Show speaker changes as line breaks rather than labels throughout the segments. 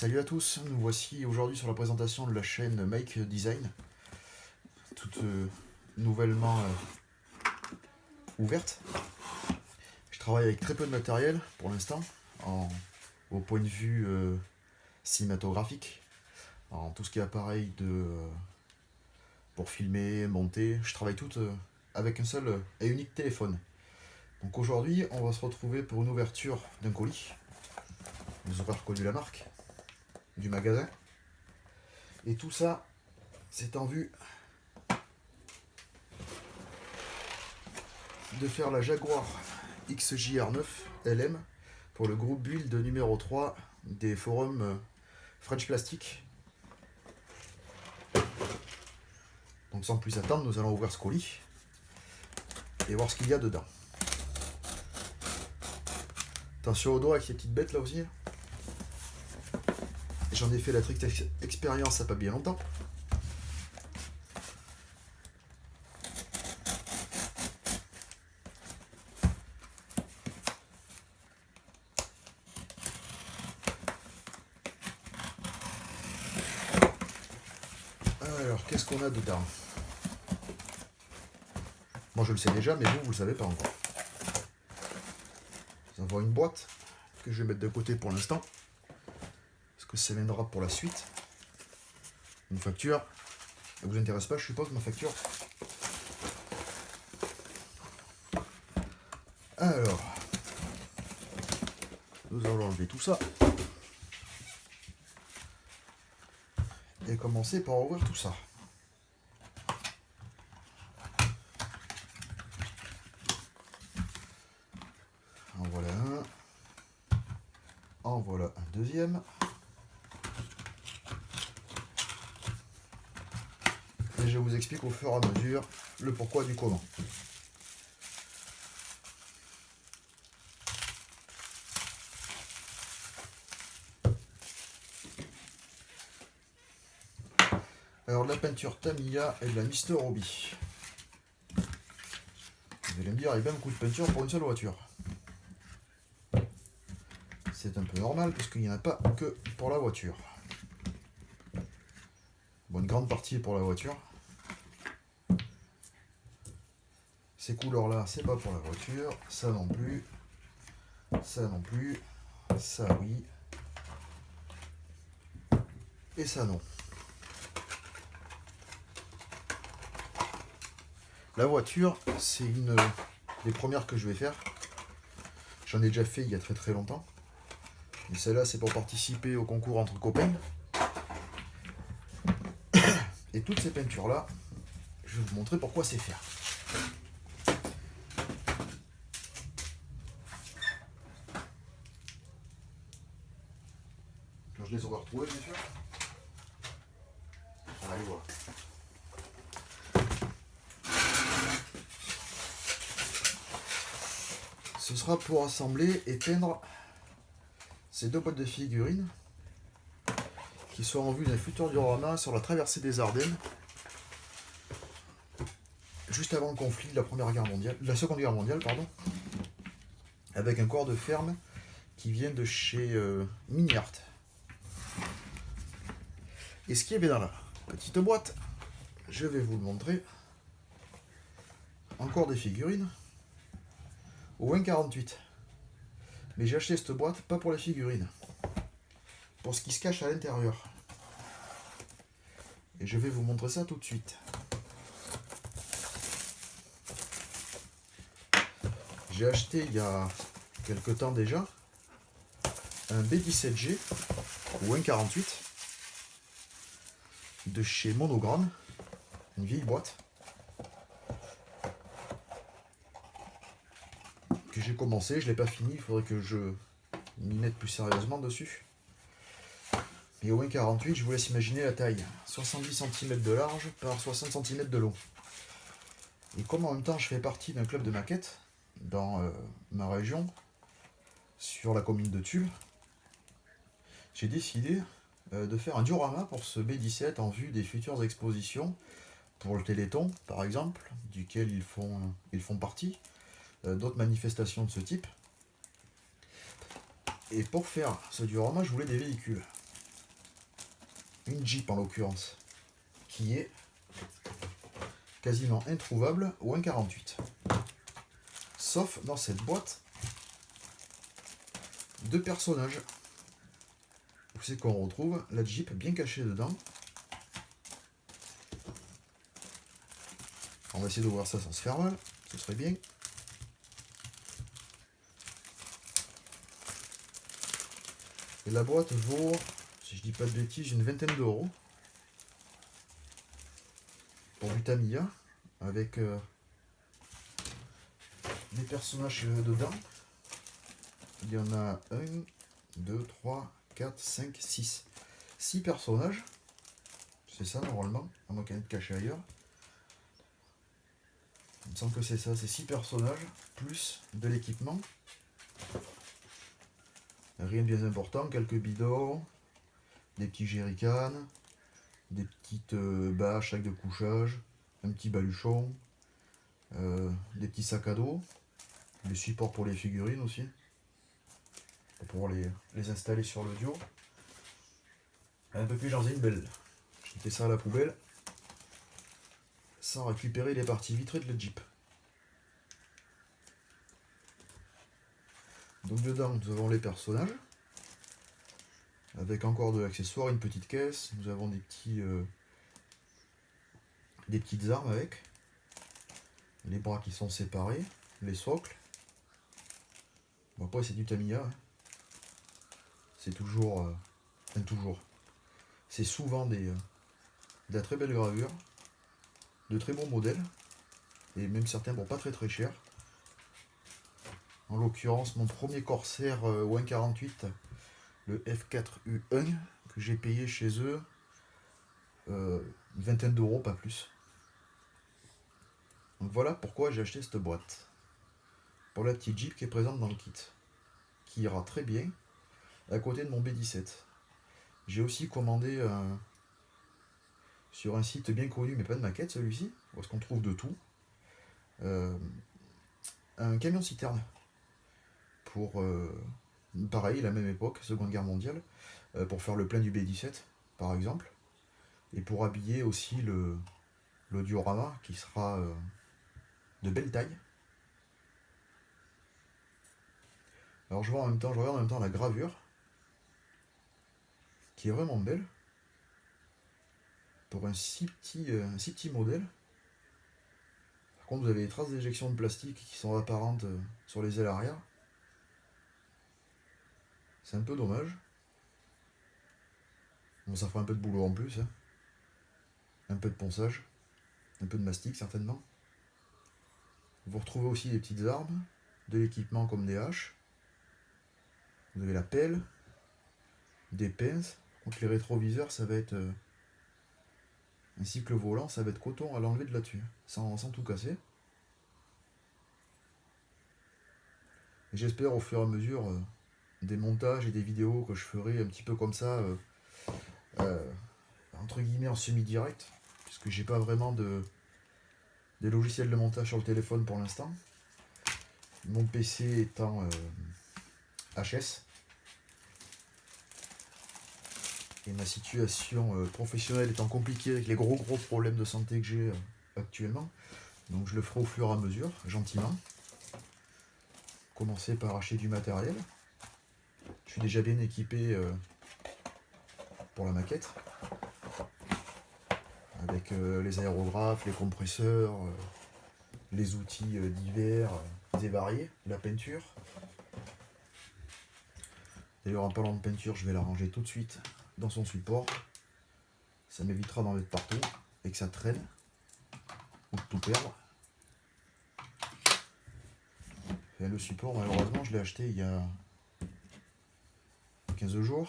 Salut à tous, nous voici aujourd'hui sur la présentation de la chaîne Make Design, toute nouvellement ouverte. Je travaille avec très peu de matériel pour l'instant, au point de vue cinématographique, en tout ce qui est appareil pour filmer, monter. Je travaille tout avec un seul et unique téléphone. Donc aujourd'hui, on va se retrouver pour une ouverture d'un colis. Vous aurez reconnu la marque du magasin. Et tout ça, c'est en vue de faire la Jaguar XJR9 LM pour le groupe build numéro 3 des forums French Plastic. Donc sans plus attendre, nous allons ouvrir ce colis et voir ce qu'il y a dedans. Attention au doigt avec ces petites bêtes là aussi. J'en ai fait la triste expérience il n'y a pas bien longtemps. Alors, qu'est-ce qu'on a dedans? Moi je le sais déjà, mais vous le savez pas encore. Nous avons une boîte que je vais mettre de côté pour l'instant, parce que ça viendra pour la suite. Une facture. Ça vous intéresse pas, je suppose, ma facture? Alors, nous allons enlever tout ça et commencer par ouvrir tout ça. En voilà un. En voilà un deuxième. Et je vous explique au fur et à mesure le pourquoi du comment. Alors de la peinture Tamiya et de la Mister Hobby. Vous allez me dire, il y a bien beaucoup de peinture pour une seule voiture. C'est un peu normal parce qu'il n'y en a pas que pour la voiture. Bon, une grande partie est pour la voiture. Ces couleurs là, c'est pas pour la voiture. Ça non plus. Ça non plus. Ça oui. Et ça non. La voiture, c'est une des premières que je vais faire. J'en ai déjà fait il y a très très longtemps. Et celle-là, c'est pour participer au concours entre copains. Et toutes ces peintures-là, je vais vous montrer pourquoi c'est faire. Quand je les aurai retrouvées, bien sûr. Allez voir. Ce sera pour assembler et peindre ces deux boîtes de figurines qui sont en vue d'un futur diorama sur la traversée des Ardennes, juste avant le conflit de la Seconde Guerre mondiale, pardon, avec un corps de ferme qui vient de chez Mini-Art. Et ce qui est bien dans la petite boîte, je vais vous le montrer. Encore des figurines au 1,48. Mais j'ai acheté cette boîte pas pour les figurines, pour ce qui se cache à l'intérieur. Et je vais vous montrer ça tout de suite. J'ai acheté il y a quelques temps déjà un B17G ou 1,48 de chez Monogram, une vieille boîte que j'ai commencé, je l'ai pas fini, il faudrait que je m'y mette plus sérieusement dessus. Et au 1,48, je vous laisse imaginer la taille, 70 cm de large par 60 cm de long. Et comme en même temps je fais partie d'un club de maquettes dans ma région, sur la commune de Tulle, j'ai décidé de faire un diorama pour ce B17 en vue des futures expositions, pour le Téléthon par exemple, duquel ils font partie, d'autres manifestations de ce type. Et pour faire ce diorama, je voulais des véhicules. une Jeep en l'occurrence, qui est quasiment introuvable au 1,48. Sauf dans cette boîte de personnages. Où c'est qu'on retrouve la Jeep bien cachée dedans. On va essayer d'ouvrir ça sans se faire mal, ce serait bien. Et la boîte vaut, si je dis pas de bêtises, une vingtaine d'euros. Pour du Tamiya, avec des personnages dedans. Il y en a 1, 2, 3, 4, 5, 6. 6 personnages. C'est ça normalement, à moins qu'elle ait caché ailleurs. Il me semble que c'est ça, c'est 6 personnages, plus de l'équipement. Rien de bien important, quelques bidons, des petits jerrycans, des petites bâches avec de couchage, un petit baluchon, des petits sacs à dos, des supports pour les figurines aussi, pour pouvoir les installer sur le duo. Un peu plus j'en ai une belle. Je mettais ça à la poubelle, sans récupérer les parties vitrées de la Jeep. Donc dedans nous avons les personnages, avec encore de l'accessoire, une petite caisse, nous avons des petites armes avec, les bras qui sont séparés, les socles. Bon, après c'est du Tamiya, hein. C'est toujours, c'est souvent de la très belle gravure, de très bons modèles, et même certains pour pas très très cher. En l'occurrence, mon premier Corsair au 1,48, le F4U1, que j'ai payé chez eux une vingtaine d'euros, pas plus. Donc voilà pourquoi j'ai acheté cette boîte. Pour la petite Jeep qui est présente dans le kit, qui ira très bien à côté de mon B17. J'ai aussi commandé sur un site bien connu, mais pas de maquette celui-ci, parce qu'on trouve de tout, un camion citerne pour pareil, la même époque, Seconde Guerre mondiale, pour faire le plein du B17 par exemple, et pour habiller aussi le diorama qui sera de belle taille. Alors je regarde en même temps la gravure qui est vraiment belle pour un si petit modèle. Par contre, vous avez des traces d'éjection de plastique qui sont apparentes sur les ailes arrière. C'est un peu dommage. Bon, ça fera un peu de boulot en plus, hein. Un peu de ponçage, un peu de mastic certainement. Vous retrouvez aussi des petites armes, de l'équipement comme des haches. Vous avez la pelle, des pinces. Donc les rétroviseurs, ça va être ainsi que le volant, ça va être coton à l'enlever de là-dessus, sans tout casser. Et j'espère au fur et à mesure des montages et des vidéos que je ferai un petit peu comme ça, entre guillemets en semi-direct, puisque j'ai pas vraiment des logiciels de montage sur le téléphone pour l'instant. Mon PC étant HS. Et ma situation professionnelle étant compliquée avec les gros problèmes de santé que j'ai actuellement. Donc je le ferai au fur et à mesure, gentiment. Commencer par acheter du matériel. Je suis déjà bien équipé pour la maquette. Avec les aérographes, les compresseurs, les outils divers et variés, la peinture. D'ailleurs en parlant de peinture, je vais la ranger tout de suite dans son support. Ça m'évitera d'en mettre partout et que ça traîne ou de tout perdre. Et le support, malheureusement, je l'ai acheté il y a 15 jours.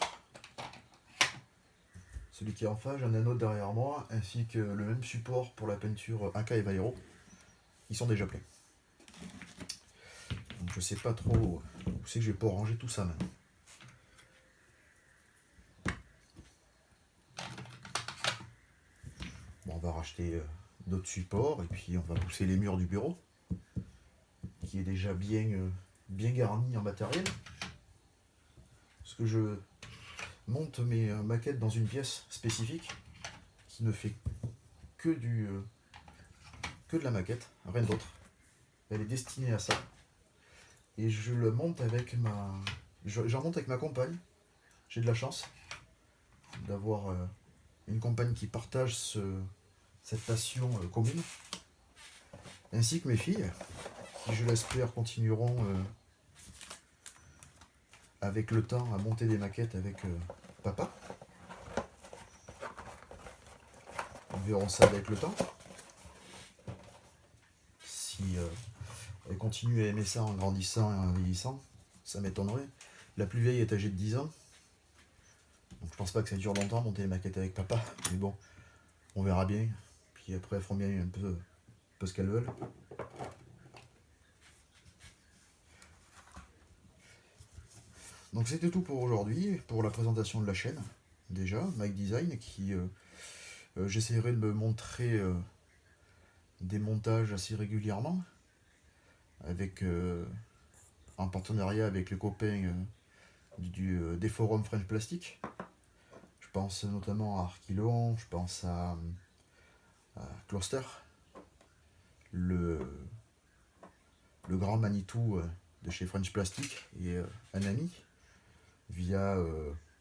Celui qui est en face, j'en ai un autre derrière moi, ainsi que le même support pour la peinture AK et Vairo. Ils sont déjà pleins. Donc je sais pas trop où c'est que je vais pouvoir ranger tout ça maintenant. Bon, on va racheter d'autres supports et puis on va pousser les murs du bureau, qui est déjà bien garni en matériel. Parce que monte mes maquettes dans une pièce spécifique qui ne fait que que de la maquette, rien d'autre. Elle est destinée à ça. Et je le monte avec j'en monte avec ma compagne. J'ai de la chance d'avoir une compagne qui partage cette passion commune, ainsi que mes filles, qui je l'espère continueront avec le temps à monter des maquettes avec papa. Nous verrons ça avec le temps. Si elles continuent à aimer ça en grandissant et en vieillissant, ça m'étonnerait. La plus vieille est âgée de 10 ans. Donc je pense pas que ça dure longtemps monter les maquettes avec papa. Mais bon, on verra bien. Puis après, elles feront bien un peu ce qu'elles veulent. Donc c'était tout pour aujourd'hui, pour la présentation de la chaîne. Déjà, Mike Design, qui j'essaierai de me montrer des montages assez régulièrement, avec en partenariat avec les copains des forums French Plastic. Je pense notamment à Archilon, je pense à Closter, le grand Manitou de chez French Plastic, et un ami, via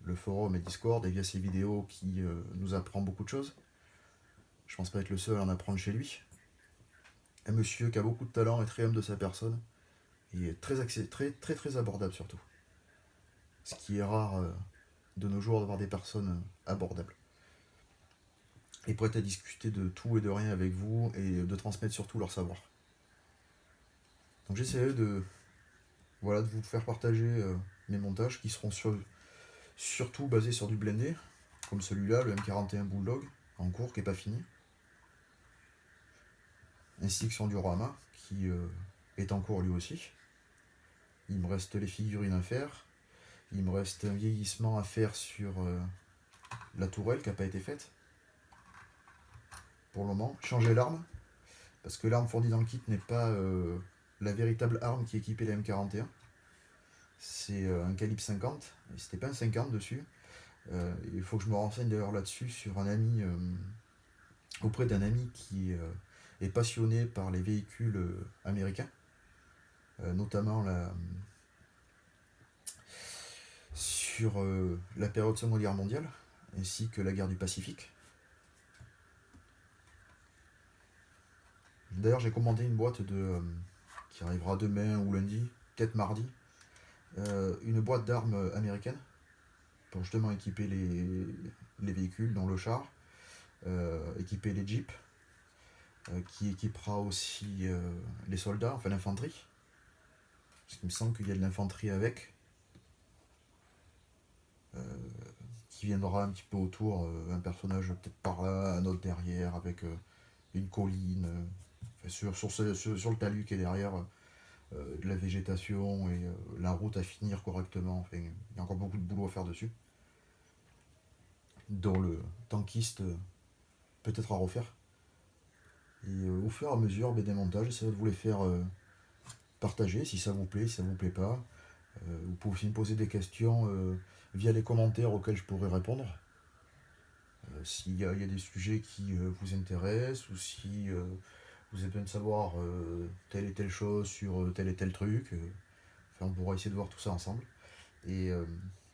le forum et Discord, et via ses vidéos qui nous apprend beaucoup de choses. Je pense pas être le seul à en apprendre chez lui. Un monsieur qui a beaucoup de talent et très humble de sa personne, et très abordable surtout. Ce qui est rare de nos jours d'avoir des personnes abordables. Et prêtes à discuter de tout et de rien avec vous, et de transmettre surtout leur savoir. Donc j'essaierai de vous faire partager mes montages qui seront surtout basés sur du blendé, comme celui-là, le M41 Bulldog, en cours, qui n'est pas fini. Ainsi que son diorama, qui est en cours lui aussi. Il me reste les figurines à faire. Il me reste un vieillissement à faire sur la tourelle qui n'a pas été faite. Pour le moment, changer l'arme, parce que l'arme fournie dans le kit n'est pas la véritable arme qui équipait les M41. C'est un calibre 50, et c'était pas un 50 dessus. Il faut que je me renseigne d'ailleurs là-dessus sur un ami, auprès d'un ami qui est passionné par les véhicules américains, notamment sur la période de Seconde Guerre mondiale, ainsi que la guerre du Pacifique. D'ailleurs, j'ai commandé une boîte qui arrivera demain ou lundi, peut-être mardi, une boîte d'armes américaine pour justement équiper les véhicules, dont le char, équiper les jeeps, qui équipera aussi les soldats, enfin l'infanterie, parce qu'il me semble qu'il y a de l'infanterie avec, qui viendra un petit peu autour, un personnage peut-être par là, un autre derrière, avec une colline, sur le talus qui est derrière, de la végétation et la route à finir correctement. Enfin, il y a encore beaucoup de boulot à faire dessus, dont le tankiste peut-être à refaire. Et au fur et à mesure des montages, j'essaierai de vous les faire partager, si ça vous plaît, si ça vous plaît pas. Vous pouvez aussi me poser des questions via les commentaires auxquels je pourrai répondre. S'il y a des sujets qui vous intéressent, ou si vous avez besoin de savoir telle et telle chose sur tel et tel truc, enfin, on pourra essayer de voir tout ça ensemble. Et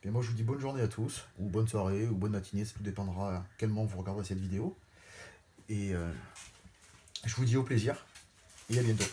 moi je vous dis bonne journée à tous, ou bonne soirée, ou bonne matinée, ça tout dépendra à quel moment vous regarderez cette vidéo. Et je vous dis au plaisir, et à bientôt.